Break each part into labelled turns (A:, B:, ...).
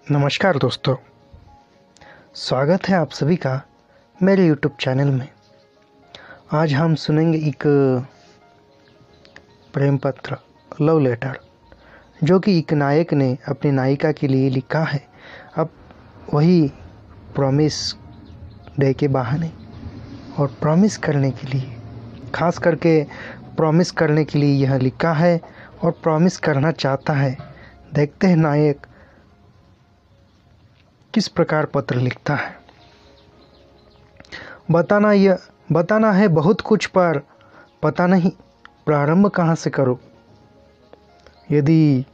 A: नमस्कार दोस्तों, स्वागत है आप सभी का मेरे यूट्यूब चैनल में। आज हम सुनेंगे एक प्रेम पत्र, लव लेटर, जो कि एक नायक ने अपनी नायिका के लिए लिखा है। अब वही प्रॉमिस डे के बहाने और प्रॉमिस करने के लिए, खास करके प्रॉमिस करने के लिए यह लिखा है और प्रॉमिस करना चाहता है। देखते हैं नायक किस प्रकार पत्र लिखता है। बताना है बहुत कुछ, पर पता नहीं प्रारंभ कहाँ से करूं। यदि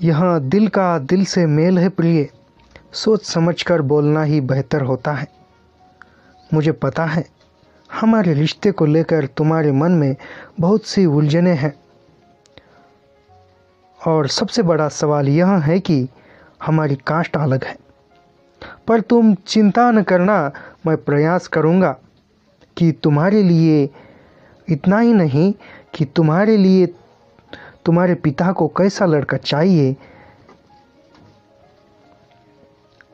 A: यह दिल का दिल से मेल है प्रिय, सोच समझकर बोलना ही बेहतर होता है। मुझे पता है हमारे रिश्ते को लेकर तुम्हारे मन में बहुत सी उलझनें हैं, और सबसे बड़ा सवाल यह है कि हमारी कास्ट अलग है। पर तुम चिंता न करना, मैं प्रयास करूंगा कि तुम्हारे लिए, इतना ही नहीं कि तुम्हारे लिए तुम्हारे पिता को कैसा लड़का चाहिए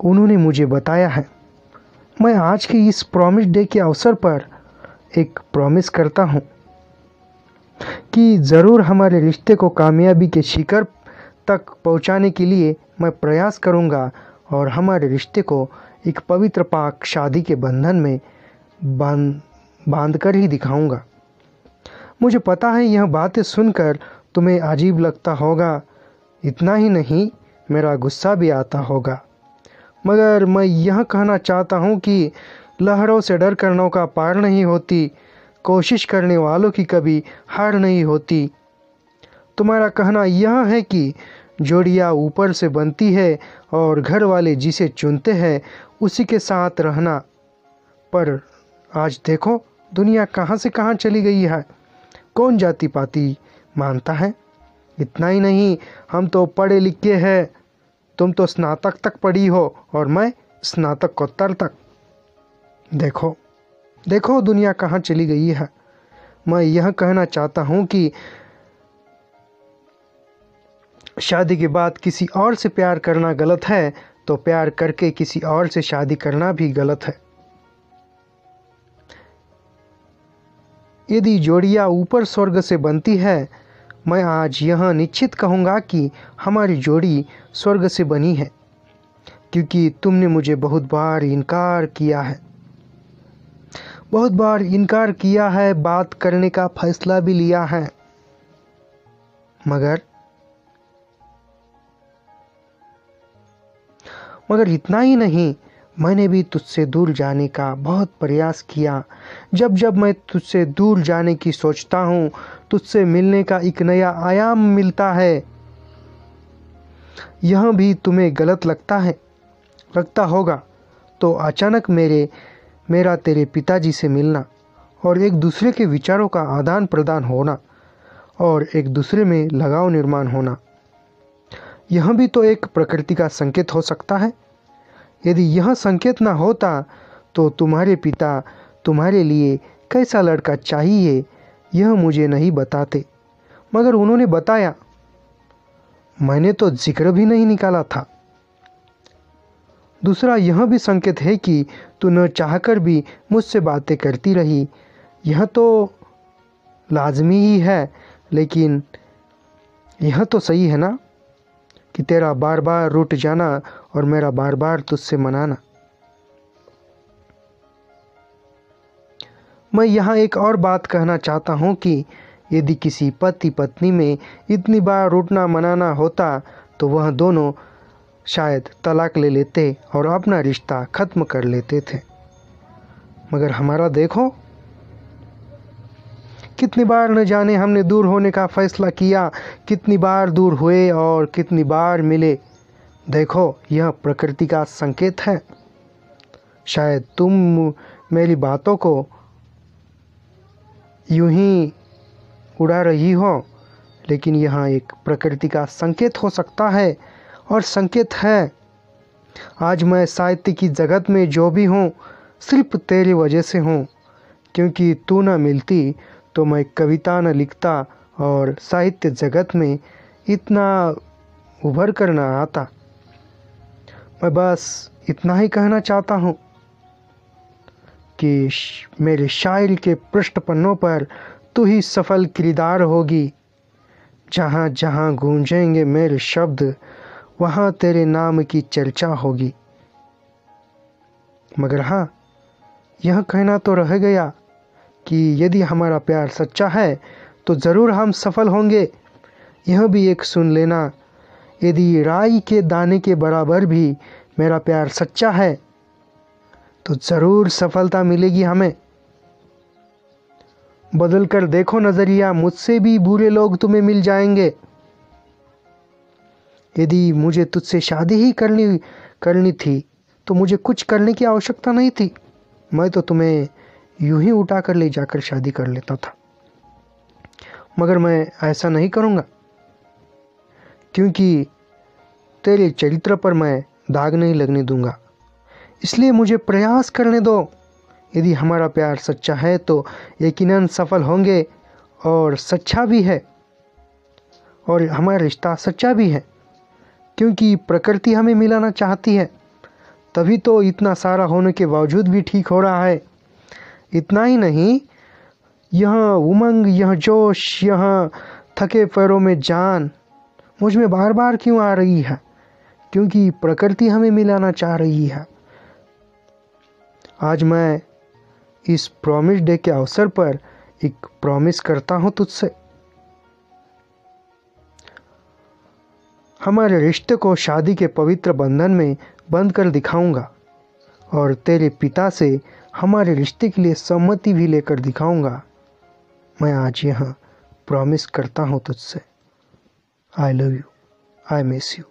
A: उन्होंने मुझे बताया है। मैं आज के इस प्रॉमिस डे के अवसर पर एक प्रॉमिस करता हूँ कि ज़रूर हमारे रिश्ते को कामयाबी के शिखर तक पहुँचाने के लिए मैं प्रयास करूँगा, और हमारे रिश्ते को एक पवित्र पाक शादी के बंधन में बांध कर ही दिखाऊंगा। मुझे पता है यह बातें सुनकर तुम्हें अजीब लगता होगा, इतना ही नहीं मेरा गुस्सा भी आता होगा, मगर मैं यह कहना चाहता हूँ कि लहरों से डर कर नौका पार नहीं होती, कोशिश करने वालों की कभी हार नहीं होती। तुम्हारा कहना यह है कि जोड़ियाँ ऊपर से बनती है और घर वाले जिसे चुनते हैं उसी के साथ रहना, पर आज देखो दुनिया कहाँ से कहाँ चली गई है। कौन जाति पाति मानता है। इतना ही नहीं, हम तो पढ़े लिखे हैं, तुम तो स्नातक तक पढ़ी हो और मैं स्नातकोत्तर तक। देखो देखो दुनिया कहाँ चली गई है। मैं यह कहना चाहता हूँ कि शादी के बाद किसी और से प्यार करना गलत है, तो प्यार करके किसी और से शादी करना भी गलत है। यदि जोड़ियाँ ऊपर स्वर्ग से बनती है, मैं आज यह निश्चित कहूँगा कि हमारी जोड़ी स्वर्ग से बनी है, क्योंकि तुमने मुझे बहुत बार इनकार किया है, बात करने का फैसला भी लिया है, मगर इतना ही नहीं, मैंने भी तुझसे दूर जाने का बहुत प्रयास किया। जब जब मैं तुझसे दूर जाने की सोचता हूँ, तुझसे मिलने का एक नया आयाम मिलता है। यह भी तुम्हें गलत लगता होगा, तो अचानक मेरा तेरे पिताजी से मिलना और एक दूसरे के विचारों का आदान प्रदान होना और एक दूसरे में लगाव निर्माण होना, यह भी तो एक प्रकृति का संकेत हो सकता है। यदि यह संकेत ना होता तो तुम्हारे पिता तुम्हारे लिए कैसा लड़का चाहिए यह मुझे नहीं बताते, मगर उन्होंने बताया। मैंने तो जिक्र भी नहीं निकाला था। दूसरा यह भी संकेत है कि तू न चाहकर भी मुझसे बातें करती रही। यह तो लाजमी ही है, लेकिन यह तो सही है ना कि तेरा बार बार रूठ जाना और मेरा बार बार तुझसे मनाना। मैं यहाँ एक और बात कहना चाहता हूँ कि यदि किसी पति पत्नी में इतनी बार रूठना मनाना होता तो वह दोनों शायद तलाक ले लेते और अपना रिश्ता ख़त्म कर लेते थे। मगर हमारा देखो, कितनी बार न जाने हमने दूर होने का फैसला किया, कितनी बार दूर हुए और कितनी बार मिले। देखो यह प्रकृति का संकेत है। शायद तुम मेरी बातों को यूं ही उड़ा रही हो, लेकिन यह एक प्रकृति का संकेत हो सकता है, और संकेत है। आज मैं साहित्य की जगत में जो भी हूँ सिर्फ तेरी वजह से हूँ, क्योंकि तू न मिलती तो मैं कविता न लिखता और साहित्य जगत में इतना उभर कर ना आता। मैं बस इतना ही कहना चाहता हूँ कि मेरे शायरी के पृष्ठ पन्नों पर तू ही सफल किरदार होगी। जहाँ जहाँ गूंजेंगे मेरे शब्द वहाँ तेरे नाम की चर्चा होगी। मगर हाँ, यह कहना तो रह गया कि यदि हमारा प्यार सच्चा है तो ज़रूर हम सफल होंगे। यह भी एक सुन लेना, यदि राई के दाने के बराबर भी मेरा प्यार सच्चा है तो ज़रूर सफलता मिलेगी हमें। बदल कर देखो नज़रिया, मुझसे भी बुरे लोग तुम्हें मिल जाएंगे। यदि मुझे तुझसे शादी ही करनी थी तो मुझे कुछ करने की आवश्यकता नहीं थी। मैं तो तुम्हें यूं ही उठा कर ले जाकर शादी कर लेता था। मगर मैं ऐसा नहीं करूँगा, क्योंकि तेरे चरित्र पर मैं दाग नहीं लगने दूंगा। इसलिए मुझे प्रयास करने दो। यदि हमारा प्यार सच्चा है तो यकीनन सफल होंगे, और सच्चा भी है, और हमारा रिश्ता सच्चा भी है, क्योंकि प्रकृति हमें मिलाना चाहती है। तभी तो इतना सारा होने के बावजूद भी ठीक हो रहा है। इतना ही नहीं, यह उमंग, यह जोश, यह थके पैरों में जान मुझ में बार बार क्यों आ रही है? क्योंकि प्रकृति हमें मिलाना चाह रही है। आज मैं इस प्रॉमिस डे के अवसर पर एक प्रॉमिस करता हूँ तुझसे। हमारे रिश्ते को शादी के पवित्र बंधन में बंध कर दिखाऊंगा, और तेरे पिता से हमारे रिश्ते के लिए सम्मति भी लेकर दिखाऊंगा। मैं आज यहाँ प्रॉमिस करता हूँ तुझसे। I love you, I miss you.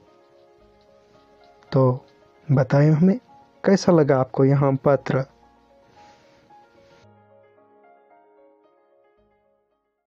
A: तो बताएं हमें कैसा लगा आपको यहाँ पत्र।